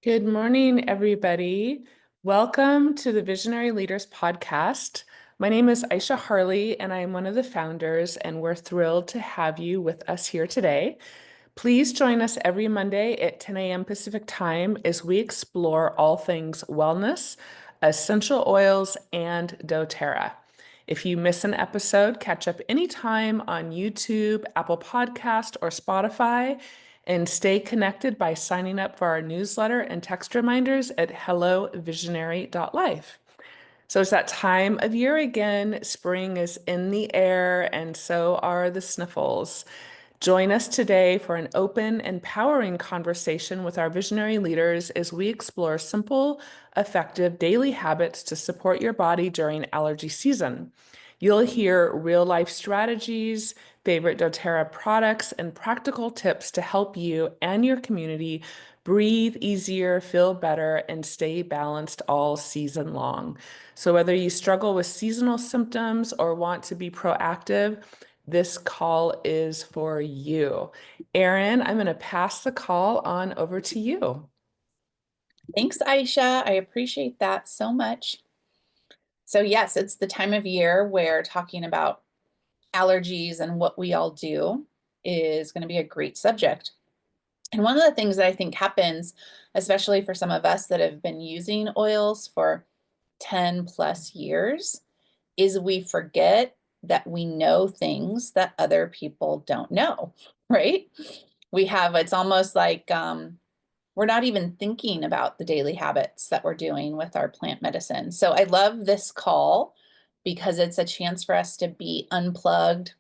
Good morning, everybody. Welcome to the Visionary Leaders Podcast. My name is Aisha Harley, and I am one of the founders, and we're thrilled to have you with us here today. Please join us every Monday at 10 a.m. Pacific Time as we explore all things wellness, essential oils, and doTERRA. If you miss an episode, catch up anytime on YouTube, Apple Podcast, or Spotify, and stay connected by signing up for our newsletter and text reminders at hellovisionary.life. So it's that time of year again. Spring is in the air, and so are the sniffles. Join us today for an open, empowering conversation with our visionary leaders as we explore simple, effective daily habits to support your body during allergy season. You'll hear real life strategies, favorite doTERRA products, and practical tips to help you and your community breathe easier, feel better, and stay balanced all season long. So, whether you struggle with seasonal symptoms or want to be proactive, this call is for you. Erin, I'm going to pass the call on over to you. Thanks, Aisha. I appreciate that so much. So, yes, it's the time of year where talking about allergies and what we all do is going to be a great subject. And one of the things that I think happens, especially for some of us that have been using oils for 10 plus years, is we forget that we know things that other people don't know, right? It's almost like we're not even thinking about the daily habits that we're doing with our plant medicine. So I love this call because it's a chance for us to be unplugged,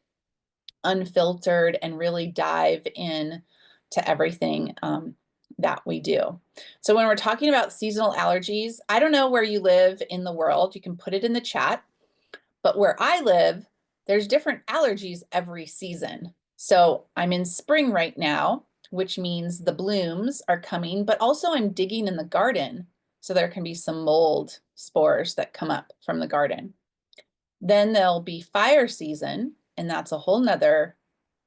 unfiltered, and really dive in to everything that we do. So when we're talking about seasonal allergies, I don't know where you live in the world. You can put it in the chat. But where I live, there's different allergies every season. So I'm in spring right now, which means the blooms are coming, but also I'm digging in the garden. So there can be some mold spores that come up from the garden. Then there'll be fire season, and that's a whole nother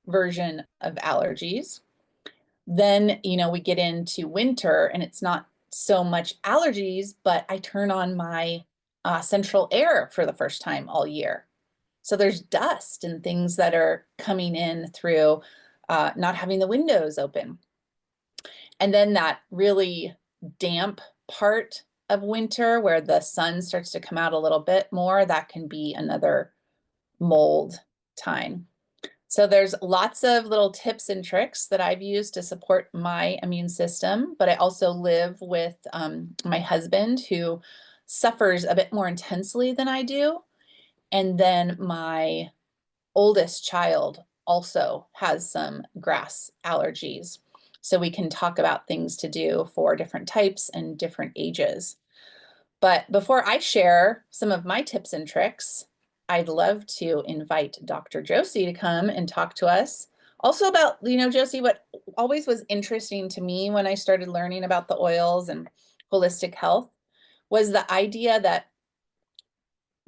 version of allergies. Then, we get into winter and it's not so much allergies, but I turn on my central air for the first time all year. So there's dust and things that are coming in through not having the windows open. And then that really damp part of winter where the sun starts to come out a little bit more, that can be another mold time. So there's lots of little tips and tricks that I've used to support my immune system, but I also live with my husband who suffers a bit more intensely than I do. And then my oldest child also has some grass allergies. So we can talk about things to do for different types and different ages. But before I share some of my tips and tricks, I'd love to invite Dr. Josie to come and talk to us also about, Josie, what always was interesting to me when I started learning about the oils and holistic health was the idea that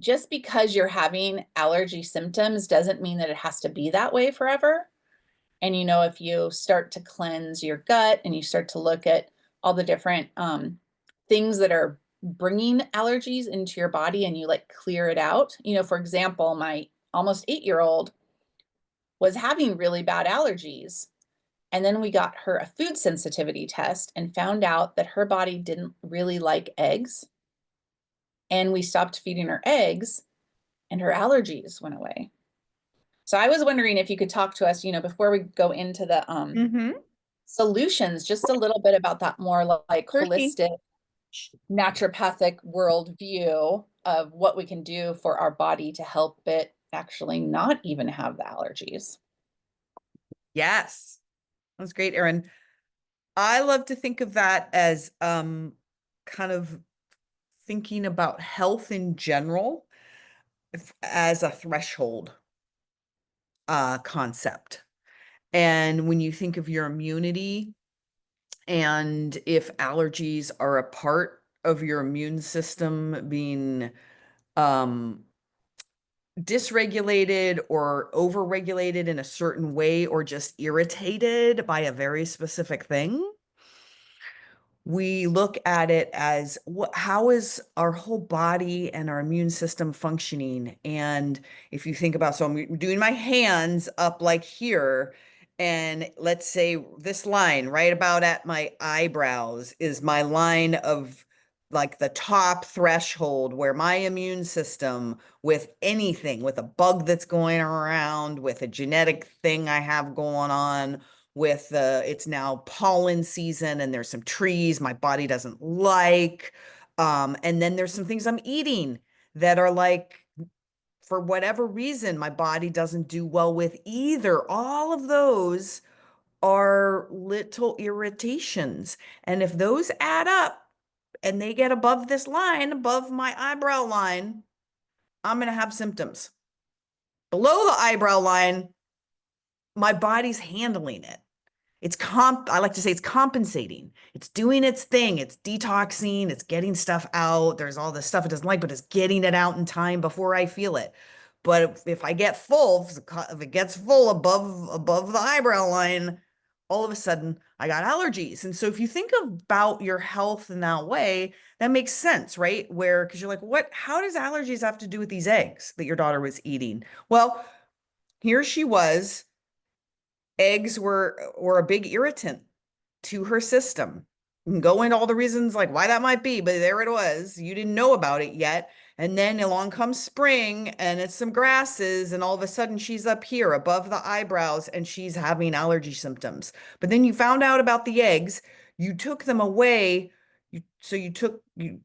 just because you're having allergy symptoms doesn't mean that it has to be that way forever. And, if you start to cleanse your gut and you start to look at all the different things that are bringing allergies into your body and you clear it out, for example, my almost 8-year-old was having really bad allergies. And then we got her a food sensitivity test and found out that her body didn't really like eggs. And we stopped feeding her eggs and her allergies went away. So I was wondering if you could talk to us, before we go into the solutions, just a little bit about that more like Hershey. holistic naturopathic worldview of what we can do for our body to help it actually not even have the allergies. Yes. That's great, Erin. I love to think of that as kind of thinking about health in general as a threshold concept. And when you think of your immunity and if allergies are a part of your immune system being dysregulated or overregulated in a certain way or just irritated by a very specific thing, we look at it as how is our whole body and our immune system functioning? And if you think about, so I'm doing my hands up like here, and let's say this line right about at my eyebrows is my line of like the top threshold where my immune system, with anything, with a bug that's going around, with a genetic thing I have going on, with it's now pollen season and there's some trees my body doesn't like. And then there's some things I'm eating that are like, for whatever reason, my body doesn't do well with either. All of those are little irritations. And if those add up and they get above this line, above my eyebrow line, I'm going to have symptoms. Below the eyebrow line, my body's handling it. I like to say it's compensating. It's doing its thing. It's detoxing. It's getting stuff out. There's all this stuff it doesn't like, but it's getting it out in time before I feel it. But if I get full, if it gets full above the eyebrow line, all of a sudden I got allergies. And so if you think about your health in that way, that makes sense, right? Because you're like, how does allergies have to do with these eggs that your daughter was eating? Well, here she was. Eggs were a big irritant to her system. You can go into all the reasons like why that might be, but there it was. You didn't know about it yet. And then along comes spring and it's some grasses, and all of a sudden she's up here above the eyebrows and she's having allergy symptoms. But then you found out about the eggs, you took them away. You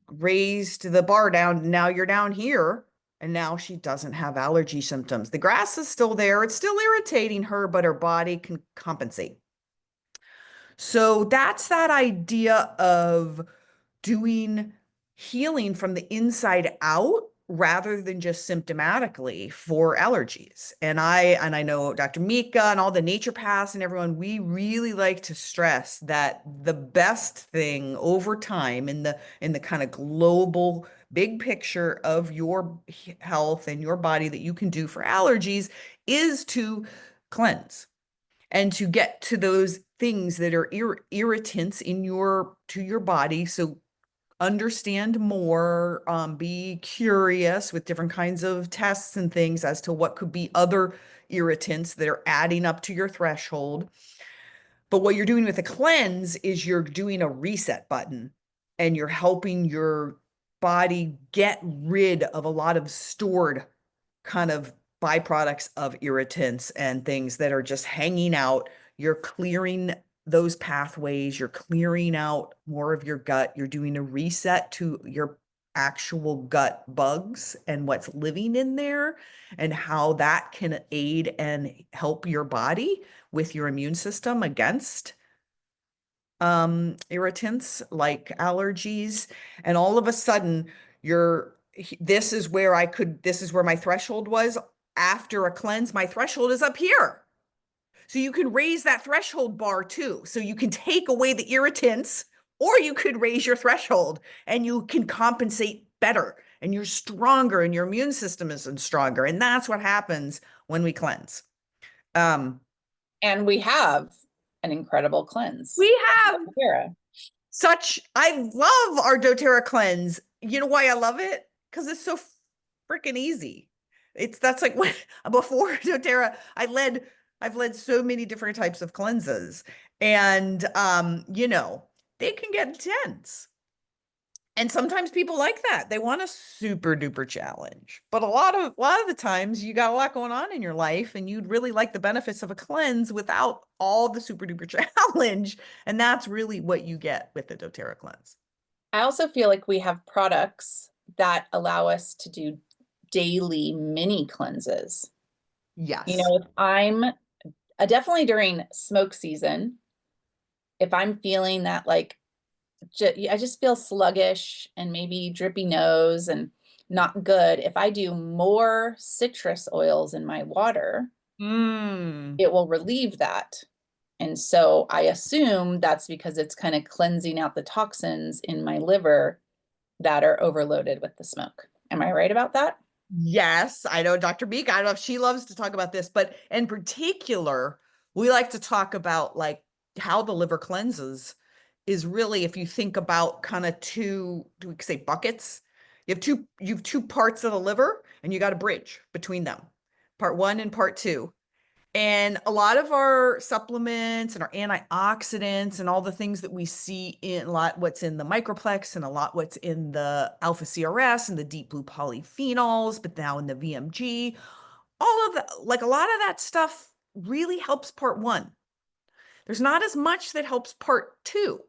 raised the bar down, and now you're down here. And now she doesn't have allergy symptoms. The grass is still there. It's still irritating her, but her body can compensate. So that's that idea of doing healing from the inside out rather than just symptomatically for allergies. And I know Dr. Mika and all the naturopaths and everyone, we really like to stress that the best thing over time in the kind of global big picture of your health and your body that you can do for allergies is to cleanse and to get to those things that are irritants to your body. So understand more, be curious with different kinds of tests and things as to what could be other irritants that are adding up to your threshold. But what you're doing with a cleanse is you're doing a reset button and you're helping your body get rid of a lot of stored kind of byproducts of irritants and things that are just hanging out. You're clearing those pathways, you're clearing out more of your gut, you're doing a reset to your actual gut bugs and what's living in there and how that can aid and help your body with your immune system against irritants like allergies. And all of a sudden this is where my threshold was after a cleanse. My threshold is up here. So you can raise that threshold bar too. So you can take away the irritants, or you could raise your threshold and you can compensate better and you're stronger and your immune system is stronger. And that's what happens when we cleanse. And we have an incredible cleanse. We have doTERRA. I love our doTERRA cleanse. You know why I love it? Because it's so freaking easy. That's like when before doTERRA, I've led so many different types of cleanses, and they can get intense. And sometimes people like that. They want a super duper challenge. But a lot of the times you got a lot going on in your life and you'd really like the benefits of a cleanse without all the super duper challenge. And that's really what you get with the doTERRA cleanse. I also feel like we have products that allow us to do daily mini cleanses. Yes. If I'm definitely during smoke season, if I'm feeling that like I just feel sluggish and maybe drippy nose and not good, if I do more citrus oils in my water, it will relieve that. And so I assume that's because it's kind of cleansing out the toxins in my liver that are overloaded with the smoke. Am I right about that? Yes, I know Dr. Meek. I don't know if she loves to talk about this, but in particular, we like to talk about like how the liver cleanses is really, if you think about kind of two, do we say buckets? You have two parts of the liver, and you got a bridge between them, part one and part two. And a lot of our supplements and our antioxidants and all the things that we see in a lot, what's in the microplex and a lot what's in the alpha CRS and the deep blue polyphenols, but now in the VMG, all of that, like a lot of that stuff really helps part one. There's not as much that helps part two.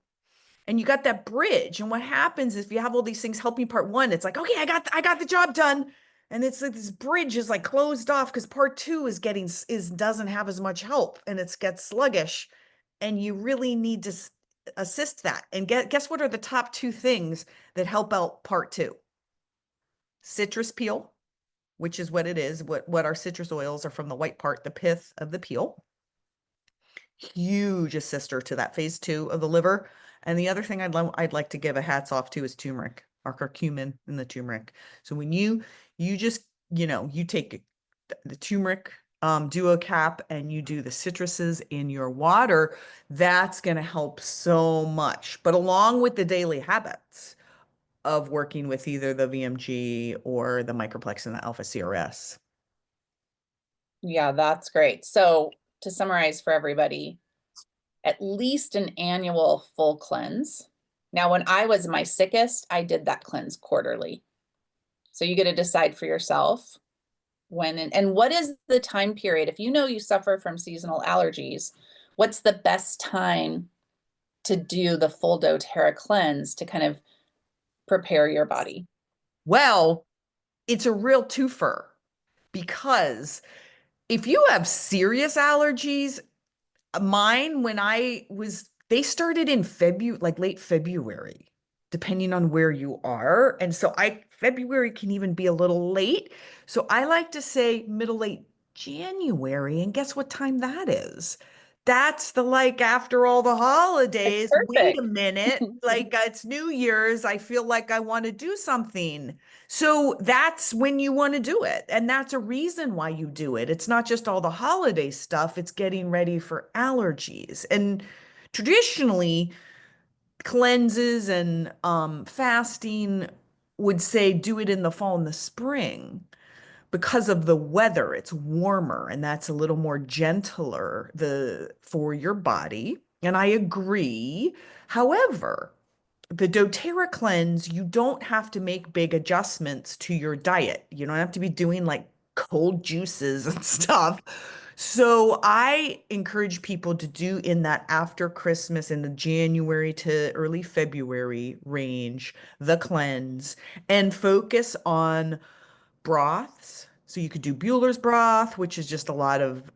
And you got that bridge. And what happens is if you have all these things helping part one, it's like, okay, I got the job done. And it's like this bridge is like closed off because part two doesn't have as much help and it gets sluggish. And you really need to assist that. And guess what are the top two things that help out part two? Citrus peel, which is what it is. What our citrus oils are from the white part, the pith of the peel. Huge assister to that phase two of the liver. And the other thing I'd like to give a hats off to is turmeric, our curcumin and the turmeric. So when you just, you take the turmeric duo cap and you do the citruses in your water, that's going to help so much. But along with the daily habits of working with either the VMG or the microplex and the alpha CRS. Yeah, that's great. So to summarize for everybody, at least an annual full cleanse. Now, when I was my sickest, I did that cleanse quarterly. So you get to decide for yourself when and what is the time period. If you know you suffer from seasonal allergies, what's the best time to do the full doTERRA cleanse to kind of prepare your body? Well, it's a real twofer because if you have serious allergies, mine, they started in February, like late February, depending on where you are. And so February can even be a little late. So I like to say middle, late January. And guess what time that is? That's like after all the It's holidays. Wait a perfect. minute. Like it's New Year's. I feel like I want to do something. So that's when you want to do it. And that's a reason why you do it. It's not just all the holiday stuff, it's getting ready for allergies. And traditionally, cleanses and fasting would say do it in the fall and the spring because of the weather. It's warmer and that's a little more gentler for your body. And I agree. However, the doTERRA cleanse, you don't have to make big adjustments to your diet. You don't have to be doing like cold juices and stuff. So I encourage people to do in that after Christmas in the January to early February range, the cleanse, and focus on broths. So you could do Bueller's broth, which is just a lot of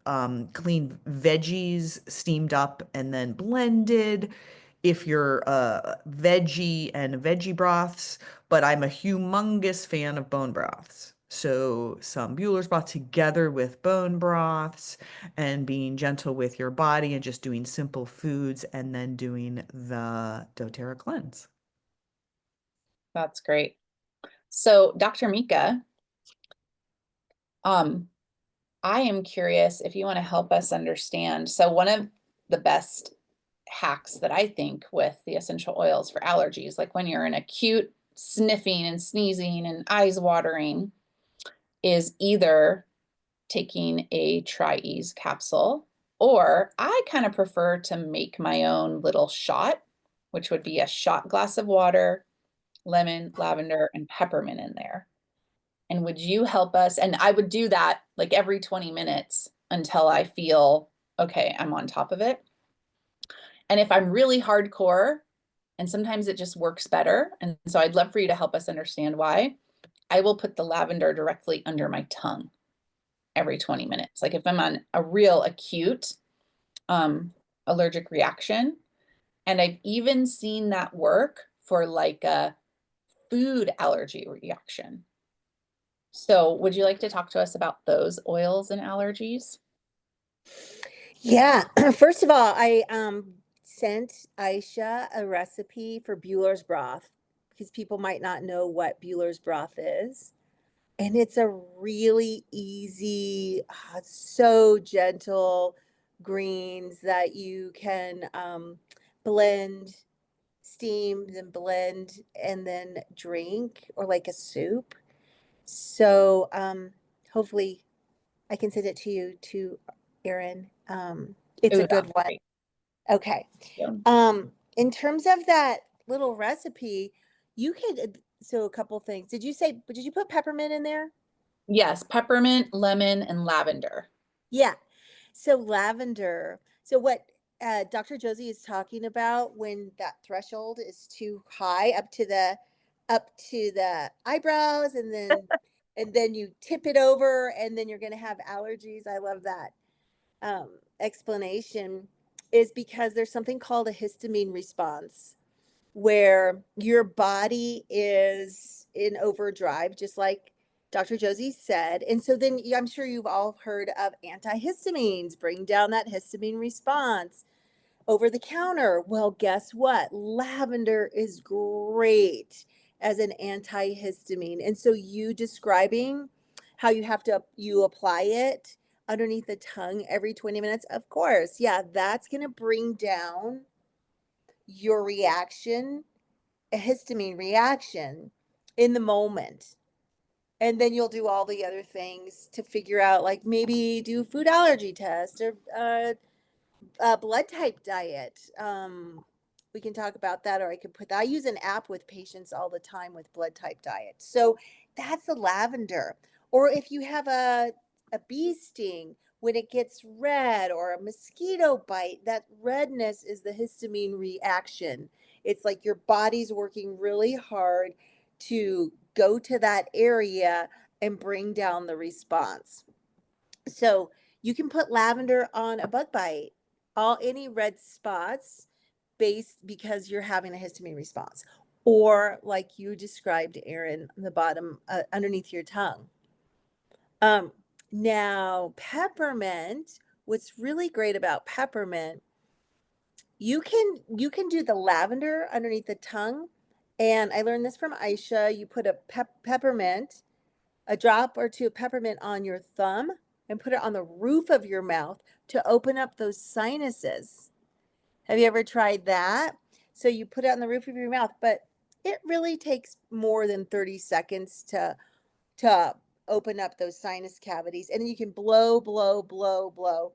clean veggies steamed up and then blended. If you're veggie and veggie broths, but I'm a humongous fan of bone broths. So some Bueller's broth together with bone broths and being gentle with your body and just doing simple foods and then doing the doTERRA cleanse. That's great. So Dr. Mika, I am curious if you want to help us understand. So one of the best hacks that I think with the essential oils for allergies, like when you're in acute sniffing and sneezing and eyes watering, is either taking a Tri-Ease capsule, or I kind of prefer to make my own little shot, which would be a shot glass of water, lemon, lavender, and peppermint in there. And would you help us? And I would do that like every 20 minutes until I feel, okay, I'm on top of it. And if I'm really hardcore, and sometimes it just works better, and so I'd love for you to help us understand why, I will put the lavender directly under my tongue every 20 minutes. Like if I'm on a real acute allergic reaction, and I've even seen that work for like a food allergy reaction. So would you like to talk to us about those oils and allergies? Yeah. First of all, I sent Aisha a recipe for Bueller's broth because people might not know what Bueller's broth is. And it's a really easy, so gentle greens that you can blend steam, then blend, and then drink, or like a soup. So hopefully I can send it to you too, Erin. It's a Ooh, good that's one. great. Okay. Yeah. In terms of that little recipe, you could, so a couple things. Did you put peppermint in there? Yes, peppermint, lemon, and lavender. Yeah. So lavender. So what Dr. Josie is talking about when that threshold is too high up to the eyebrows, and then you tip it over, and then you're going to have allergies. I love that explanation, is because there's something called a histamine response where your body is in overdrive, just like Dr. Josie said. And so then I'm sure you've all heard of antihistamines, bring down that histamine response over the counter. Well, guess what? Lavender is great as an antihistamine. And so you describing how you apply it underneath the tongue every 20 minutes, of course. Yeah, that's going to bring down your reaction, a histamine reaction in the moment. And then you'll do all the other things to figure out, like maybe do a food allergy test, or blood type diet. We can talk about that, or I could put that. I use an app with patients all the time with blood type diet. So that's the lavender. Or if you have a bee sting, when it gets red, or a mosquito bite, that redness is the histamine reaction. It's like your body's working really hard to go to that area and bring down the response. So you can put lavender on a bug bite, any red spots, based because you're having a histamine response, or like you described, Erin, on the bottom, underneath your tongue. Now peppermint. What's really great about peppermint, you can do the lavender underneath the tongue, and I learned this from Aisha. You put a peppermint, a drop or two of peppermint on your thumb, and put it on the roof of your mouth to open up those sinuses. Have you ever tried that? So you put it on the roof of your mouth, but it really takes more than 30 seconds to open up those sinus cavities. And then you can blow, blow, blow, blow.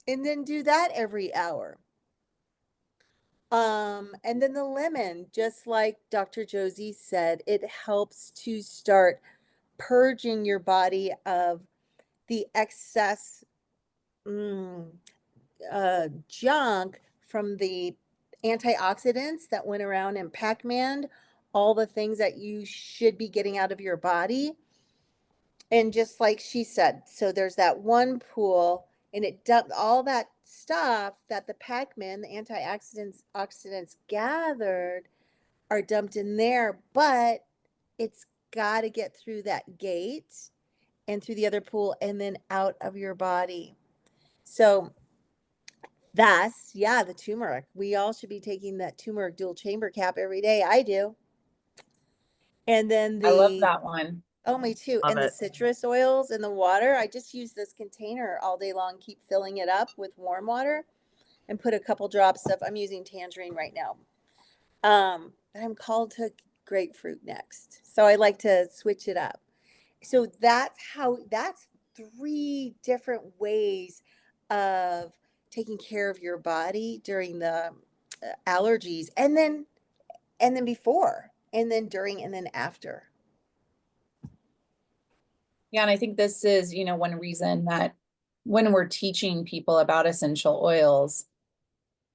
And then do that every hour. And then the lemon, just like Dr. Josie said, it helps to start purging your body of the excess junk from the antioxidants that went around in Pac-Man, all the things that you should be getting out of your body. And just like she said, so there's that one pool, and it dumped all that stuff that the Pac-Man, the antioxidants gathered, are dumped in there, but it's got to get through that gate and through the other pool and then out of your body. So that's, yeah, the turmeric. We all should be taking that turmeric dual chamber cap every day. I do. And then I love that one. oh, me too. Love And the it. citrus oils and the water. I just use this container all day long, keep filling it up with warm water, and put a couple drops of, I'm using tangerine right now. But I'm called to grapefruit next. So I like to switch it up. So that's 3 different ways of taking care of your body during the allergies, and then before, and then during, and then after. Yeah, and I think this is, one reason that when we're teaching people about essential oils,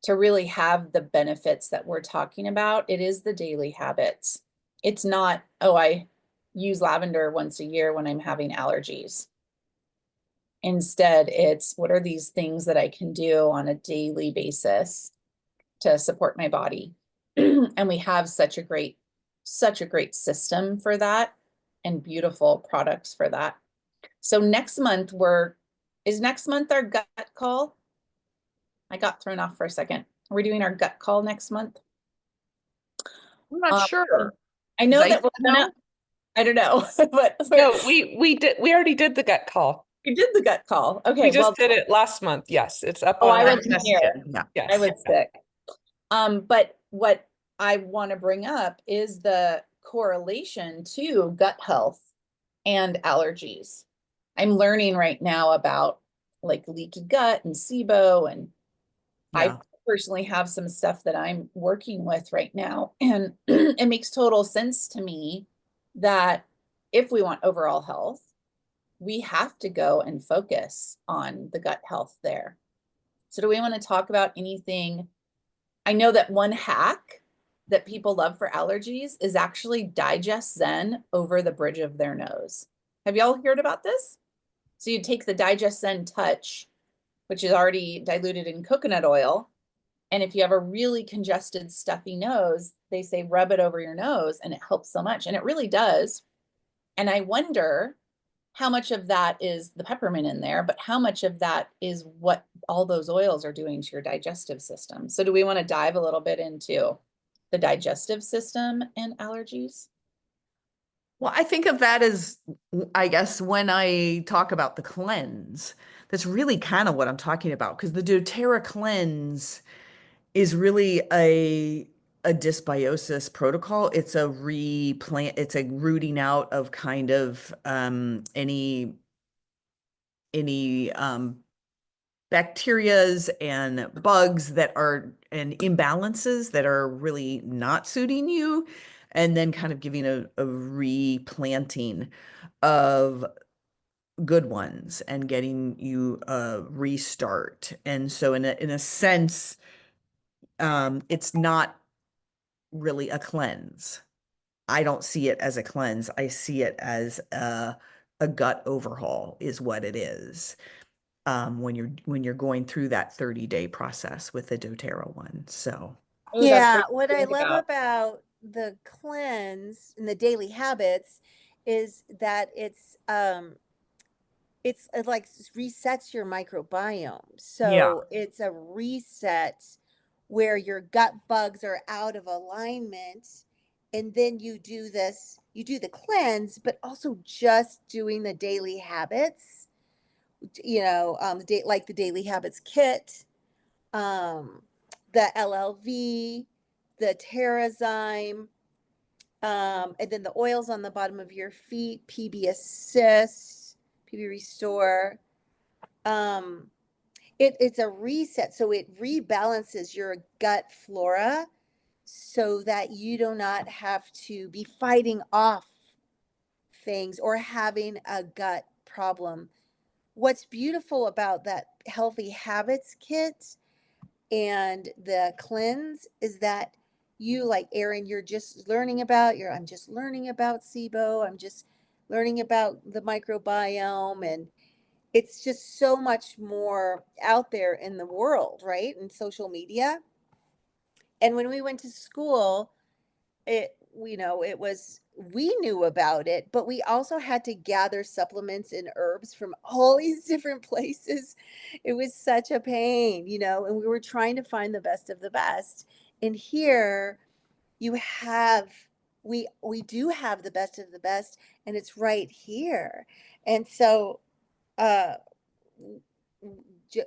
to really have the benefits that we're talking about, it is the daily habits. It's not, oh, I use lavender once a year when I'm having allergies. Instead, it's what are these things that I can do on a daily basis to support my body? And we have such a great system for that, and beautiful products for that. So next month is next month our gut call? I got thrown off for a second. Are we doing our gut call next month? I'm not sure. I know Does that we're Aisha gonna, know? I don't know, but No, we already did the gut call. we did the gut call. We Okay, well, just did it last month. Yes, it's up oh, on I our wasn't here. Yeah. I yes. was sick. But what I want to bring up is the correlation to gut health and allergies. I'm learning right now about like leaky gut and SIBO, and I Yeah. personally have some stuff that I'm working with right now. And it makes total sense to me that if we want overall health, we have to go and focus on the gut health there. So, do we want to talk about anything? I know that one hack that people love for allergies is actually digest Zen over the bridge of their nose. Have y'all heard about this? So you take the digest Zen touch, which is already diluted in coconut oil. And if you have a really congested, stuffy nose, they say rub it over your nose and it helps so much. And it really does. And I wonder how much of that is the peppermint in there, but how much of that is what all those oils are doing to your digestive system. So do we want to dive a little bit into the digestive system and allergies? Well, I think of that as, I guess, when I talk about the cleanse, that's really kind of what I'm talking about, because the doTERRA cleanse is really a dysbiosis protocol. It's a it's a rooting out of kind of any bacterias and bugs that are and imbalances that are really not suiting you, and then kind of giving a replanting of good ones and getting you a restart. And so in a sense, it's not really a cleanse. I don't see it as a cleanse. I see it as a gut overhaul is what it is. When you're going through that 30-day process with the doTERRA one. So Oh, that's Yeah, great what to I think love about. about the cleanse and the daily habits is that it like resets your microbiome. yeah, So it's a reset where your gut bugs are out of alignment. And then you do the cleanse, but also just doing the daily habits, like the daily habits kit, um, the LLV, the Terrazyme, and then the oils on the bottom of your feet, PB Assist, PB Restore. Um, it's a reset, so it rebalances your gut flora so that you do not have to be fighting off things or having a gut problem. What's beautiful about that healthy habits kit and the cleanse is that you, like Erin, you're just learning about your I'm just learning about SIBO, I'm just learning about the microbiome, and it's just so much more out there in the world, right? In social media. And when we went to school, it was we knew about it, but we also had to gather supplements and herbs from all these different places. It was such a pain, and we were trying to find the best of the best. And here you have we do have the best of the best, and it's right here. And so uh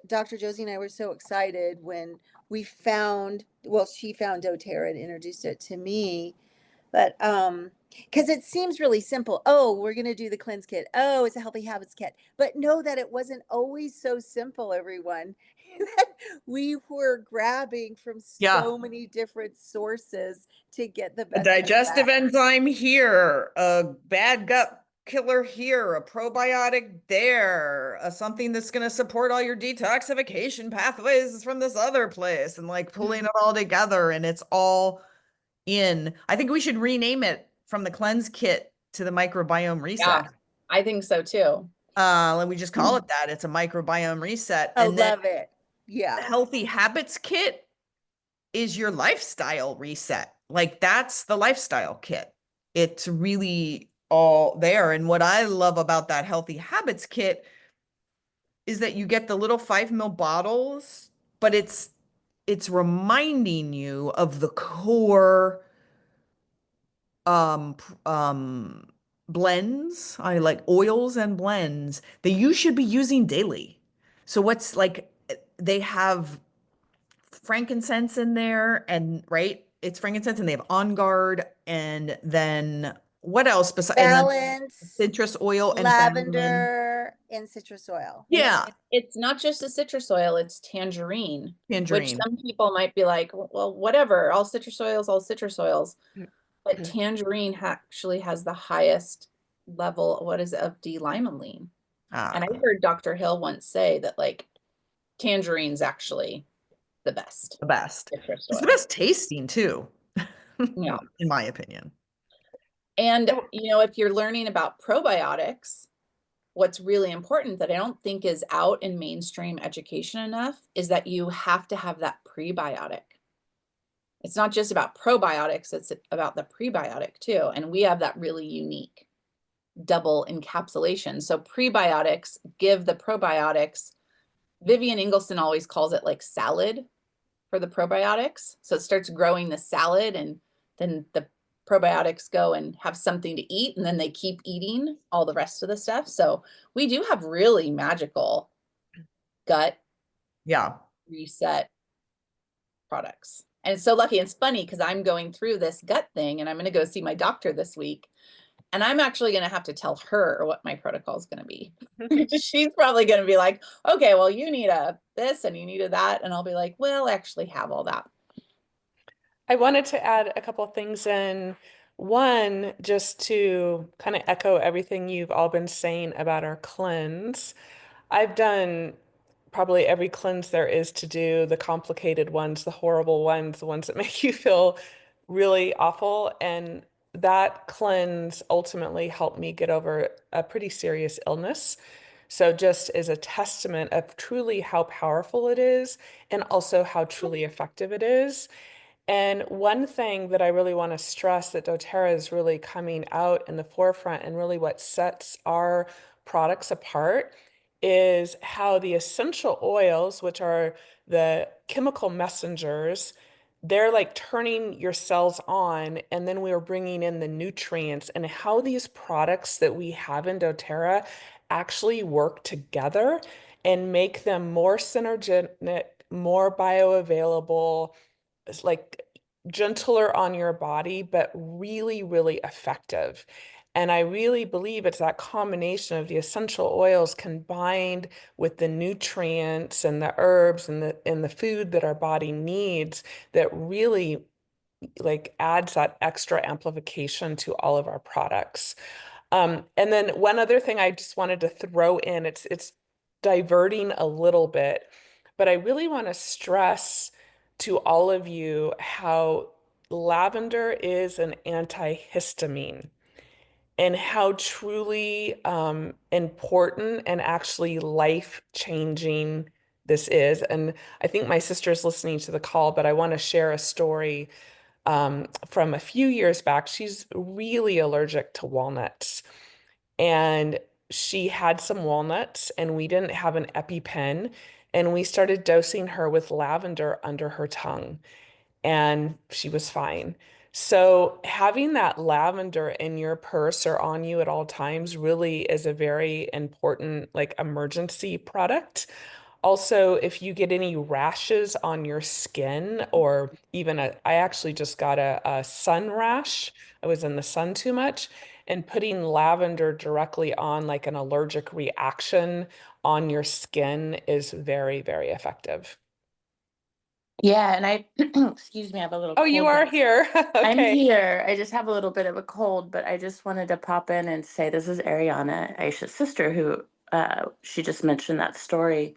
Dr. Josie and I were so excited when she found doTERRA and introduced it to me. But because it seems really simple. Oh, we're going to do the cleanse kit. Oh, it's a healthy habits kit. But know that it wasn't always so simple, everyone. That we were grabbing from yeah. so many different sources to get the A best of the digestive best. enzyme here, a bad gut killer here, a probiotic there, something that's going to support all your detoxification pathways from this other place, and like pulling it all together. And it's all in. I think we should rename it from the cleanse kit to the microbiome Yeah, reset. I think so too. Let me just call it that. It's a microbiome reset. I And then love it. the Yeah. healthy habits kit is your lifestyle reset. Like that's the lifestyle kit. It's really all there. And what I love about that healthy habits kit is that you get the little 5 ml bottles, but it's reminding you of the core blends. I like oils and blends that you should be using daily. So what's like they have frankincense in there, and right, it's frankincense, and they have On Guard, and then what else besides, and then Balance, citrus oil and banana. lavender, and citrus oil. And Yeah, it's not just a citrus oil, it's tangerine, which tangerine. some people might be like, well, whatever, all citrus oils, all citrus oils. Mm. But tangerine actually has the highest level, what is it, of D-limonene. And I Ah, heard Dr. Hill once say that like tangerine's actually the best the best. citrus It's the oil. best tasting too, Yeah. in my opinion. And, you know, if you're learning about probiotics, what's really important that I don't think is out in mainstream education enough is that you have to have that prebiotic. It's not just about probiotics, it's about the prebiotic too. And we have that really unique double encapsulation. So prebiotics give the probiotics. Vivian Ingelston always calls it like salad for the probiotics. So it starts growing the salad, and then the probiotics go and have something to eat, and then they keep eating all the rest of the stuff. So we do have really magical gut Yeah. reset products. And it's so lucky. It's funny because I'm going through this gut thing, and I'm going to go see my doctor this week. And I'm actually going to have to tell her what my protocol is going to be. She's probably going to be like, okay, well, you need a this and you need a that. And I'll be like, well, I actually have all that. I wanted to add a couple of things in. One, just to kind of echo everything you've all been saying about our cleanse. I've done probably every cleanse there is to do, the complicated ones, the horrible ones, the ones that make you feel really awful. And that cleanse ultimately helped me get over a pretty serious illness. So just as a testament of truly how powerful it is and also how truly effective it is. And one thing that I really want to stress that doTERRA is really coming out in the forefront, and really what sets our products apart, is how the essential oils, which are the chemical messengers, they're like turning your cells on, and then we are bringing in the nutrients, and how these products that we have in doTERRA actually work together and make them more synergetic, more bioavailable, it's like gentler on your body, but really, really effective. And I really believe it's that combination of the essential oils combined with the nutrients and the herbs and the food that our body needs that really like adds that extra amplification to all of our products. And then one other thing I just wanted to throw in, it's diverting a little bit, but I really want to stress to all of you how lavender is an antihistamine and how truly important and actually life-changing this is. And I think my sister's listening to the call, but I want to share a story from a few years back. She's really allergic to walnuts. And she had some walnuts, and we didn't have an EpiPen. And we started dosing her with lavender under her tongue, and she was fine. So having that lavender in your purse or on you at all times really is a very important, like, emergency product. Also, if you get any rashes on your skin, or even I actually just got a sun rash. I was in the sun too much, and putting lavender directly on like an allergic reaction on your skin is very, very effective. Yeah, and I, excuse me, I have a little Oh, you cold. are here. I'm Okay. here. I just have a little bit of a cold, but I just wanted to pop in and say this is Ariana, Aisha's sister, who she just mentioned that story.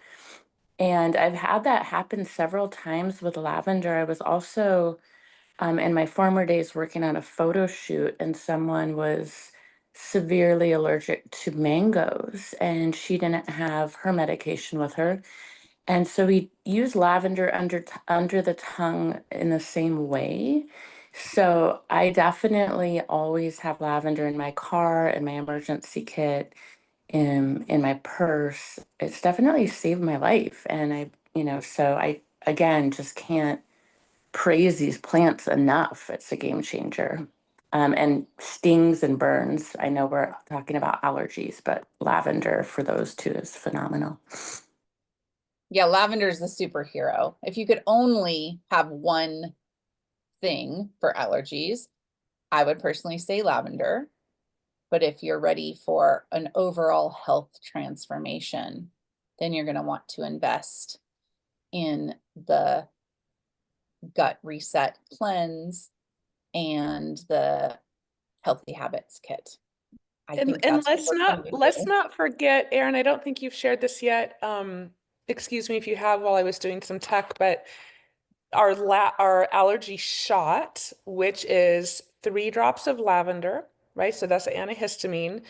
And I've had that happen several times with lavender. I was also in my former days working on a photo shoot, and someone was severely allergic to mangoes, and she didn't have her medication with her. And so we use lavender under the tongue in the same way. So I definitely always have lavender in my car, in my emergency kit, in my purse. It's definitely saved my life. And so I again just can't praise these plants enough. It's a game changer. And stings and burns. I know we're talking about allergies, but lavender for those two is phenomenal. Yeah, lavender is the superhero. If you could only have one thing for allergies, I would personally say lavender. But if you're ready for an overall health transformation, then you're going to want to invest in the gut reset cleanse and the healthy habits kit. I think And that's what we're going to let's do. not forget, Erin, I don't think you've shared this yet. Excuse me if you have while I was doing some tech, but our allergy shot, which is 3 drops of lavender, right? So that's antihistamine.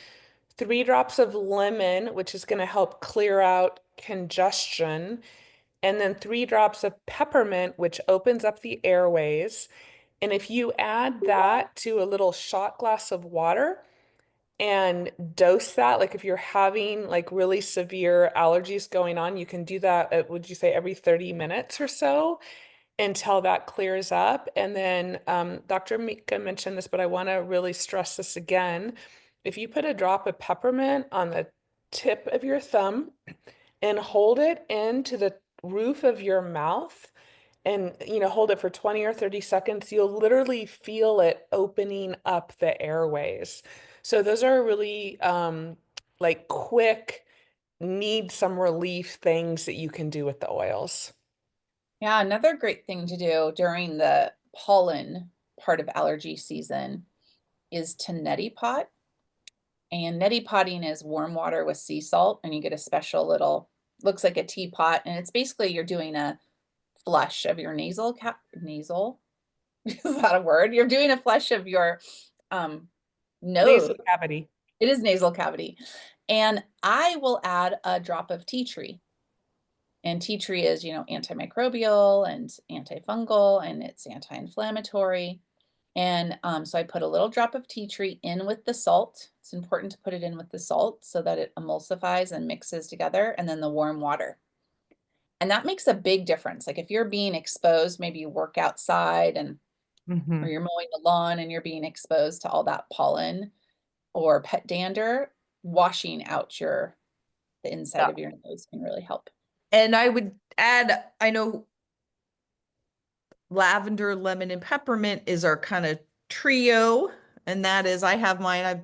3 drops of lemon, which is going to help clear out congestion. And then 3 drops of peppermint, which opens up the airways. And if you add that to a little shot glass of water and dose that, like if you're having like really severe allergies going on, you can do that, would you say every 30 minutes or so until that clears up. And then Dr. Mika mentioned this, but I want to really stress this again. If you put a drop of peppermint on the tip of your thumb and hold it into the roof of your mouth and hold it for 20 or 30 seconds, you'll literally feel it opening up the airways. So those are really like quick, need some relief things that you can do with the oils. Yeah, another great thing to do during the pollen part of allergy season is to neti pot. And neti potting is warm water with sea salt, and you get a special little, looks like a teapot, and it's basically you're doing a flush of your nasal, is that a word? You're doing a flush of your nose. Nasal cavity. It is nasal cavity. And I will add a drop of tea tree. And tea tree is, antimicrobial and antifungal, and it's anti-inflammatory. And so I put a little drop of tea tree in with the salt. It's important to put it in with the salt so that it emulsifies and mixes together, and then the warm water. And that makes a big difference. Like if you're being exposed, maybe you work outside or you're mowing the lawn and you're being exposed to all that pollen or pet dander, washing out the inside Yeah. of your nose can really help. And I would add, I know lavender, lemon, and peppermint is our kind of trio. And that is, I have mine.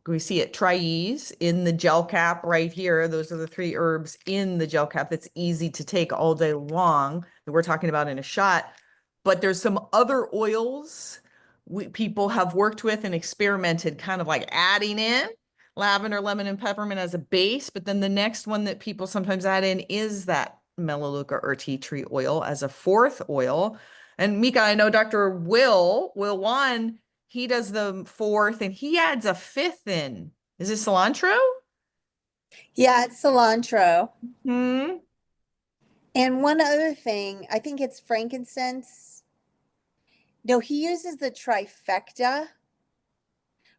We see it, Triese in the gel cap right here. Those are the 3 herbs in the gel cap that's easy to take all day long that we're talking about in a shot. But there's some other oils people have worked with and experimented, kind of like adding in lavender, lemon, and peppermint as a base. But then the next one that people sometimes add in is that Melaleuca or tea tree oil as a 4th oil. And Mika, I know Dr. Will Wan, he does the 4th and he adds a 5th in. Is it cilantro? Yeah, it's cilantro. Hmm. And one other thing, I think it's frankincense. No, he uses the trifecta: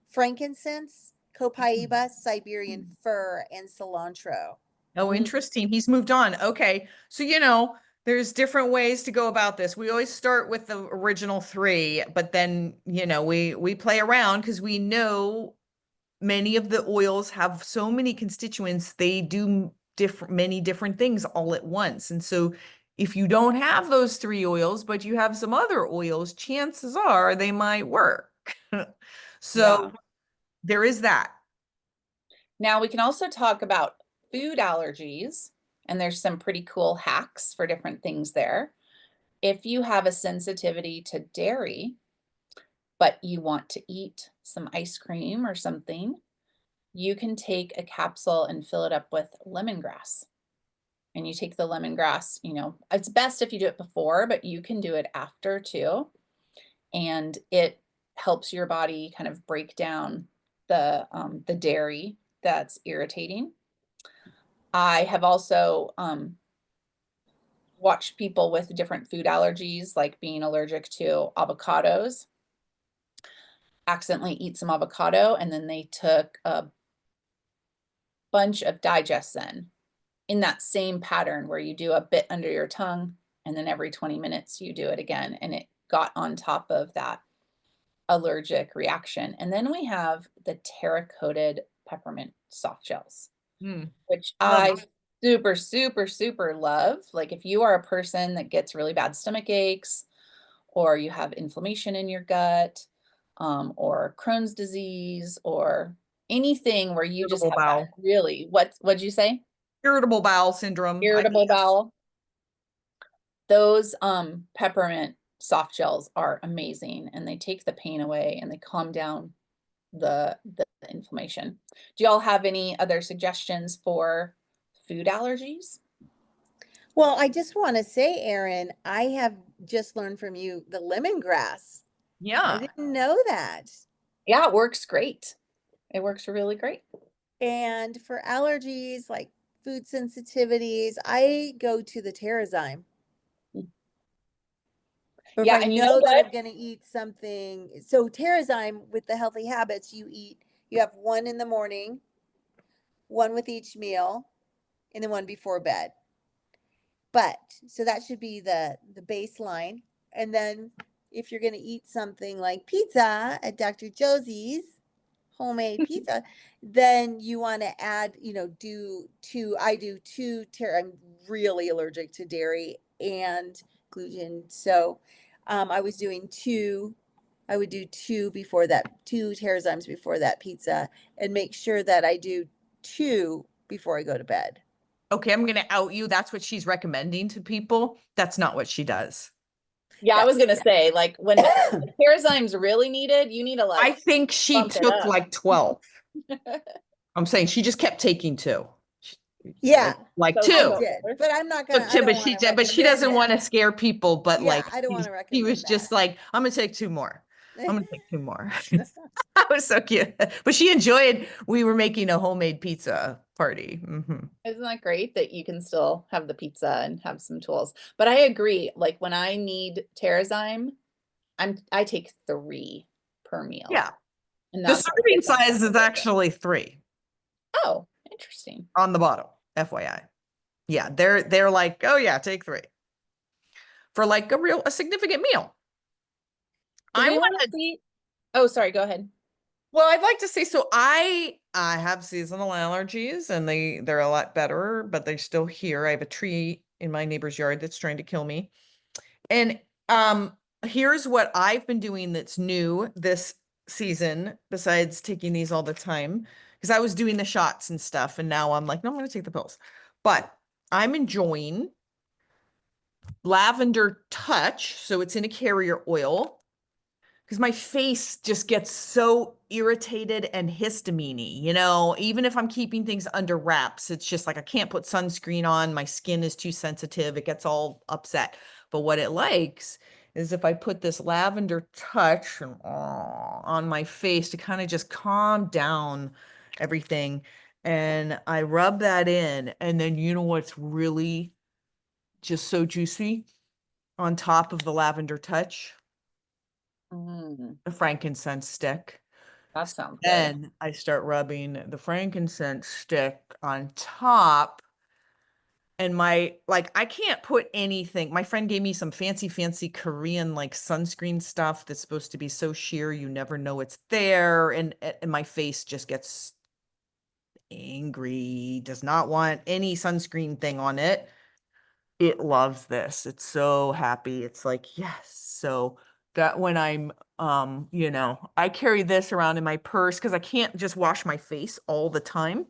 frankincense, copaiba, Siberian fir, and cilantro. Oh, interesting. He's moved on. Okay. So, there's different ways to go about this. We always start with the original 3, but then, we play around because we know many of the oils have so many constituents. They do many different things all at once. And so if you don't have those 3 oils, but you have some other oils, chances are they might work. So there is that. Now we can also talk about food allergies, and there's some pretty cool hacks for different things there. If you have a sensitivity to dairy, but you want to eat some ice cream or something, you can take a capsule and fill it up with lemongrass. And you take the lemongrass, it's best if you do it before, but you can do it after too. And it helps your body kind of break down the dairy that's irritating. I have also watched people with different food allergies, like being allergic to avocados, accidentally eat some avocado, and then they took a bunch of Digesten in that same pattern where you do a bit under your tongue, and then every 20 minutes you do it again, and it got on top of that allergic reaction. And then we have the terra-coated peppermint soft gels, which I super, super, super love. Like if you are a person that gets really bad stomach aches, or you have inflammation in your gut, or Crohn's disease, or anything where you just Irritable have that bowel. really, what'd you say? Irritable bowel syndrome. Irritable bowel. Those peppermint soft gels are amazing, and they take the pain away and they calm down the inflammation. Do y'all have any other suggestions for food allergies? Well, I just want to say, Erin, I have just learned from you the lemongrass. I Yeah. didn't know that. Yeah, it works great. It works really great. And for allergies like food sensitivities, I go to the Terrazyme. Or if Yeah, I and you know know that what? I'm going to eat something, so Terrazyme with the healthy habits, you have one in the morning, one with each meal, and then one before bed. But so that should be the baseline. And then if you're going to eat something like pizza at Dr. Josie's homemade pizza, then you want to add, I do two, I'm really allergic to dairy and gluten. So I was doing I would do two before that, two Terrazymes before that pizza, and make sure that I do two before I go to bed. Okay, I'm gonna out you. That's what she's recommending to people. That's not what she does. Yeah, I was Yes. gonna say, like, when the Terrazyme's really needed, you need to I like think she bump it took up. like 12. I'm saying she just kept taking 2. Yeah, Like So I 2. did, but I'm not Took gonna, I 2, don't but want to but she recommend doesn't want to that. scare people, but Yeah, like I don't want to he recommend was just that. like, I'm gonna take 2 more. I'm gonna take 2 more. That was so cute. But she enjoyed, we were making a homemade pizza party. Isn't that great that you can still have the pizza and have some tools? But I agree, like when I need Terrazyme, I take 3 per meal. Yeah. And The that's serving size is actually 3 Oh, interesting. on the bottle, FYI. Yeah, they're like, oh yeah, take 3 for like a significant meal. Do I we want want to to, see? Oh, sorry, go ahead. well, I'd like to say, so I have seasonal allergies and they're a lot better, but they're still here. I have a tree in my neighbor's yard that's trying to kill me. And here's what I've been doing that's new this season, besides taking these all the time, because I was doing the shots and stuff, and now I'm like, no, I'm gonna take the pills. But I'm enjoying lavender touch, so it's in a carrier oil, because my face just gets so irritated and histamine-y, even if I'm keeping things under wraps, it's just like I can't put sunscreen on, my skin is too sensitive, it gets all upset. But what it likes is if I put this lavender touch on my face to kind of just calm down everything, and I rub that in, and then you know what's really just so juicy on top of the lavender touch? Mm, The frankincense stick. that sounds good. Then I start rubbing the frankincense stick on top. And I can't put anything. My friend gave me some fancy Korean like sunscreen stuff that's supposed to be so sheer you never know it's there. And my face just gets angry, does not want any sunscreen thing on it. It loves this. It's so happy. It's like, yes. So that when I carry this around in my purse because I can't just wash my face all the time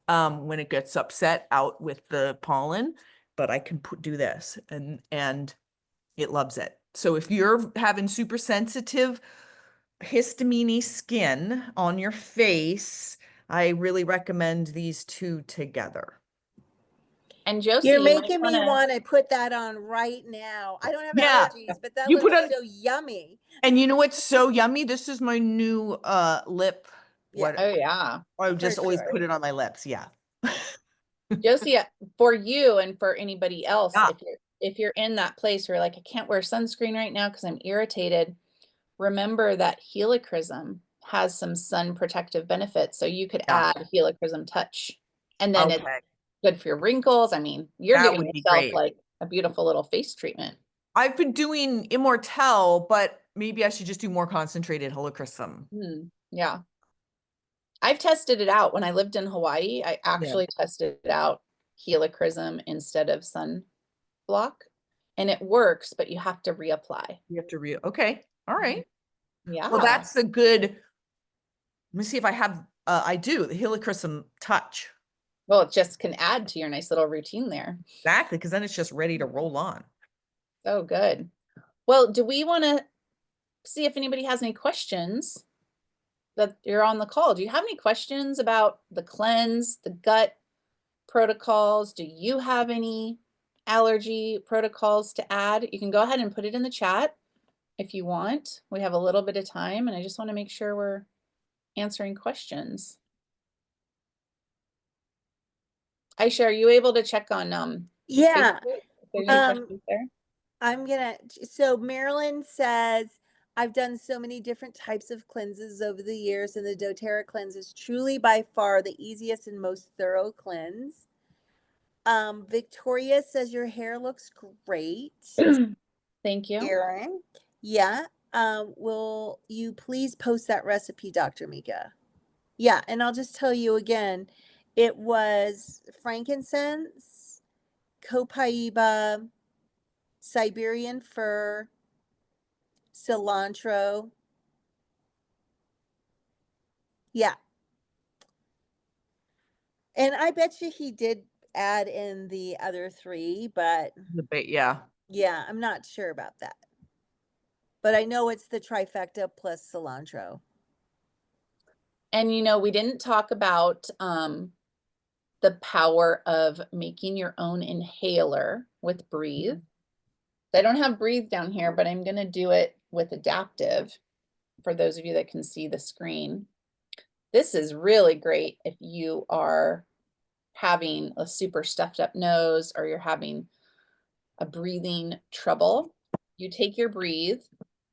when it gets upset out with the pollen, but I can do this and it loves it. So if you're having super sensitive histamine skin on your face, I really recommend these 2 together. And Josie, You're you might making want me to. want to put that on right now. I don't have Yeah. allergies, but that You put looks on, so yummy. and you know what's so yummy? This is my new lip. Yeah, Oh yeah, I for just always sure. put it on my lips. Yeah. Josie, for you and for anybody else, Yeah. if you're in that place where you're like, I can't wear sunscreen right now because I'm irritated, remember that helichrysum has some sun protective benefits. So you could Yeah. add helichrysum touch, and then it's Okay. good for your wrinkles. I mean, you're That giving would be yourself great. like a beautiful little face treatment. I've been doing Immortelle, but maybe I should just do more concentrated helichrysum. Yeah. I've tested it out when I lived in Hawaii. I Yeah. actually tested it out helichrysum instead of sunblock. and it works, but you have to reapply. You have to okay. All right. Yeah. Well, that's a good, let me see if I have, I do, the helichrysum touch. Well, it just can add to your nice little routine there. Exactly, because then it's just ready to roll on. So good. Well, do we want to see if anybody has any questions that you're on the call? Do you have any questions about the cleanse, the gut protocols? Do you have any allergy protocols to add? You can go ahead and put it in the chat if you want. We have a little bit of time, and I just want to make sure we're answering questions. Aisha, are you able to check on Yeah. Facebook if there's any questions there? So Marilyn says, I've done so many different types of cleanses over the years, and the doTERRA cleanse is truly by far the easiest and most thorough cleanse. Victoria says your hair looks great. Thank you. Erin. Yeah. Will you please post that recipe, Dr. Mika? Yeah, and I'll just tell you again, it was frankincense, copaiba, Siberian fir, cilantro. Yeah. And I bet you he did add in the other three, but Yeah. yeah, I'm not sure about that. But I know it's the trifecta plus cilantro. And we didn't talk about the power of making your own inhaler with Breathe. I don't have Breathe down here, but I'm going to do it with Adaptive for those of you that can see the screen. This is really great if you are having a super stuffed up nose or you're having a breathing trouble. You take your Breathe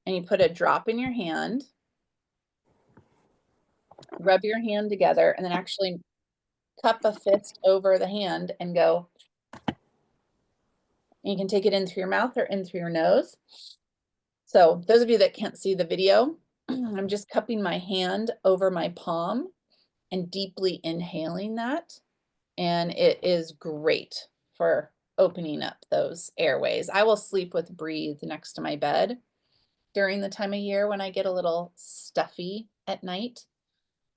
and you put a drop in your hand, rub your hand together, and then actually cup a fist over the hand and go. And you can take it in through your mouth or in through your nose. So those of you that can't see the video, I'm just cupping my hand over my palm and deeply inhaling that. And it is great for opening up those airways. I will sleep with Breathe next to my bed during the time of year when I get a little stuffy at night.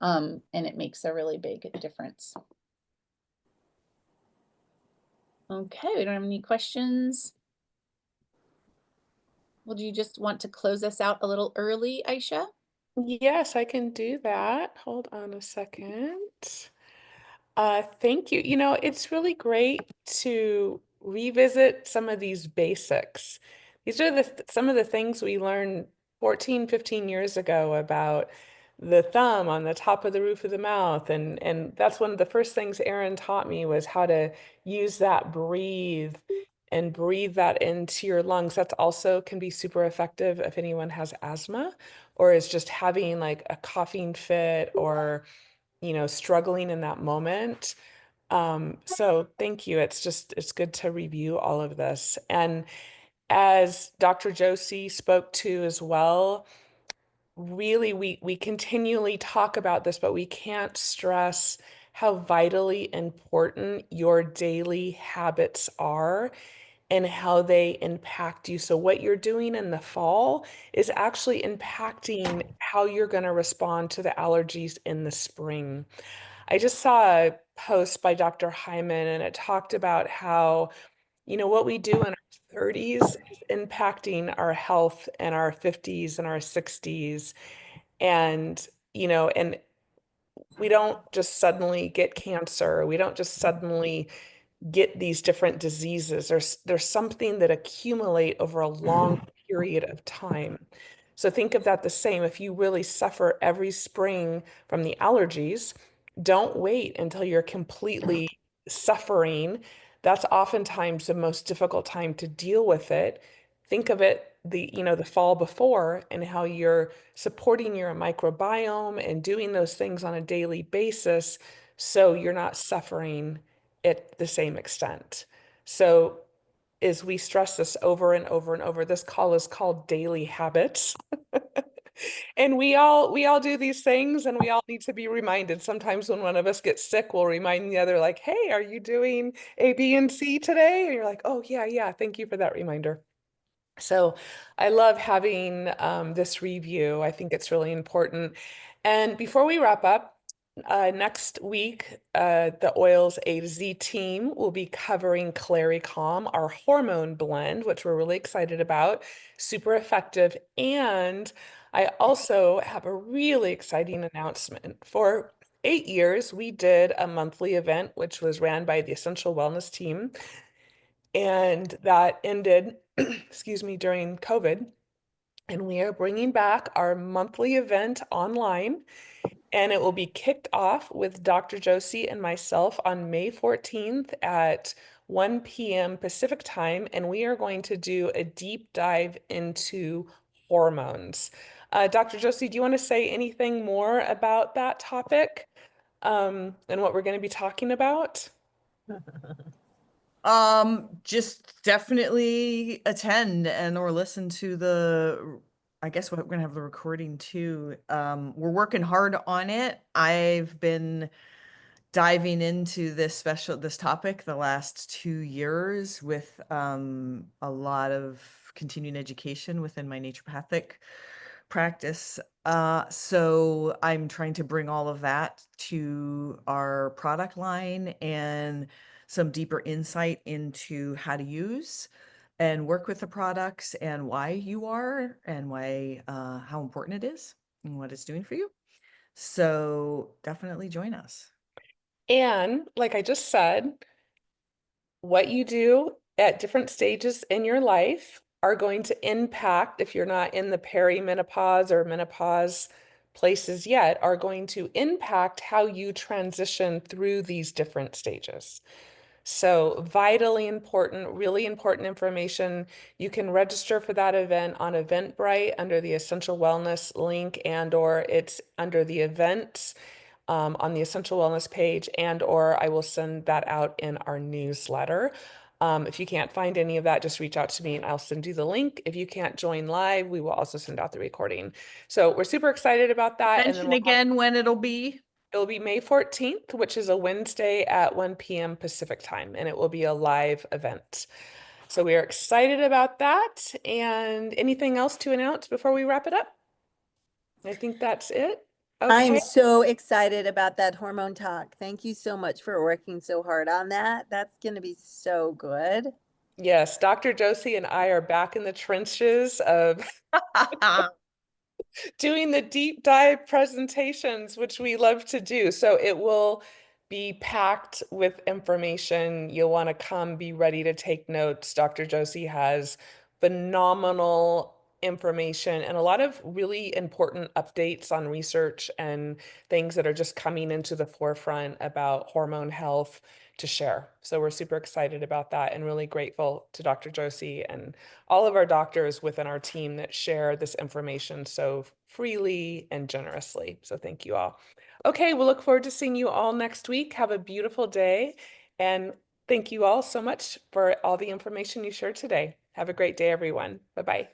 And it makes a really big difference. Okay, we don't have any questions. Would you just want to close us out a little early, Aisha? Yes, I can do that. Hold on a second. Thank you. It's really great to revisit some of these basics. These are some of the things we learned 14, 15 years ago about the thumb on the top of the roof of the mouth. And that's one of the first things Erin taught me was how to use that breathe and breathe that into your lungs. That's also can be super effective if anyone has asthma or is just having like a coughing fit or struggling in that moment. So thank you. It's good to review all of this. And as Dr. Josie spoke to as well, really we continually talk about this, but we can't stress how vitally important your daily habits are and how they impact you. So what you're doing in the fall is actually impacting how you're going to respond to the allergies in the spring. I just saw a post by Dr. Hyman and it talked about how, what we do in our 30s is impacting our health in our 50s and our 60s. And, and we don't just suddenly get cancer. We don't just suddenly get these different diseases. There's something that accumulate over a long period of time. So think of that the same. If you really suffer every spring from the allergies, don't wait until you're completely suffering. That's oftentimes the most difficult time to deal with it. Think of it the fall before and how you're supporting your microbiome and doing those things on a daily basis so you're not suffering at the same extent. So as we stress this over and over and over, this call is called daily habits. And we all do these things and we all need to be reminded. Sometimes when one of us gets sick, we'll remind the other like, "Hey, are you doing A, B, and C today?" And you're like, "Oh, yeah, yeah. Thank you for that reminder." So I love having this review. I think it's really important. And before we wrap up, next week, the Oils A to Z team will be covering Calm, our hormone blend, which we're really excited about, super effective. And I also have a really exciting announcement. For 8 years, we did a monthly event, which was ran by the Essential Wellness team. And that ended, excuse me, during COVID. And we are bringing back our monthly event online. And it will be kicked off with Dr. Josie and myself on May 14th at 1 p.m. Pacific time. And we are going to do a deep dive into hormones. Dr. Josie, do you want to say anything more about that topic and what we're going to be talking about? Just definitely attend and or listen to I guess we're gonna have the recording too. We're working hard on it. I've been diving into this topic the last 2 years with a lot of continuing education within my naturopathic practice. So I'm trying to bring all of that to our product line and some deeper insight into how to use and work with the products and why you are and why how important it is and what it's doing for you. So definitely join us. And like I just said, what you do at different stages in your life are going to impact, if you're not in the perimenopause or menopause places yet, are going to impact how you transition through these different stages. So vitally important, really important information. You can register for that event on Eventbrite under the Essential Wellness link, and or it's under the events on the Essential Wellness page, and or I will send that out in our newsletter. If you can't find any of that, just reach out to me and I'll send you the link. If you can't join live, we will also send out the recording. So we're super excited about that. And then Mention again when it'll be. it'll be May 14th, which is a Wednesday at 1 p.m. Pacific time, and it will be a live event. So we are excited about that. And anything else to announce before we wrap it up? I think that's it. I'm Okay. so excited about that hormone talk. Thank you so much for working so hard on that. That's going to be so good. Yes, Dr. Josie and I are back in the trenches of doing the deep dive presentations, which we love to do. So it will be packed with information. You'll want to come be ready to take notes. Dr. Josie has phenomenal information and a lot of really important updates on research and things that are just coming into the forefront about hormone health to share. So we're super excited about that and really grateful to Dr. Josie and all of our doctors within our team that share this information so freely and generously. So thank you all. Okay, we'll look forward to seeing you all next week. Have a beautiful day. And thank you all so much for all the information you shared today. Have a great day, everyone. Bye-bye.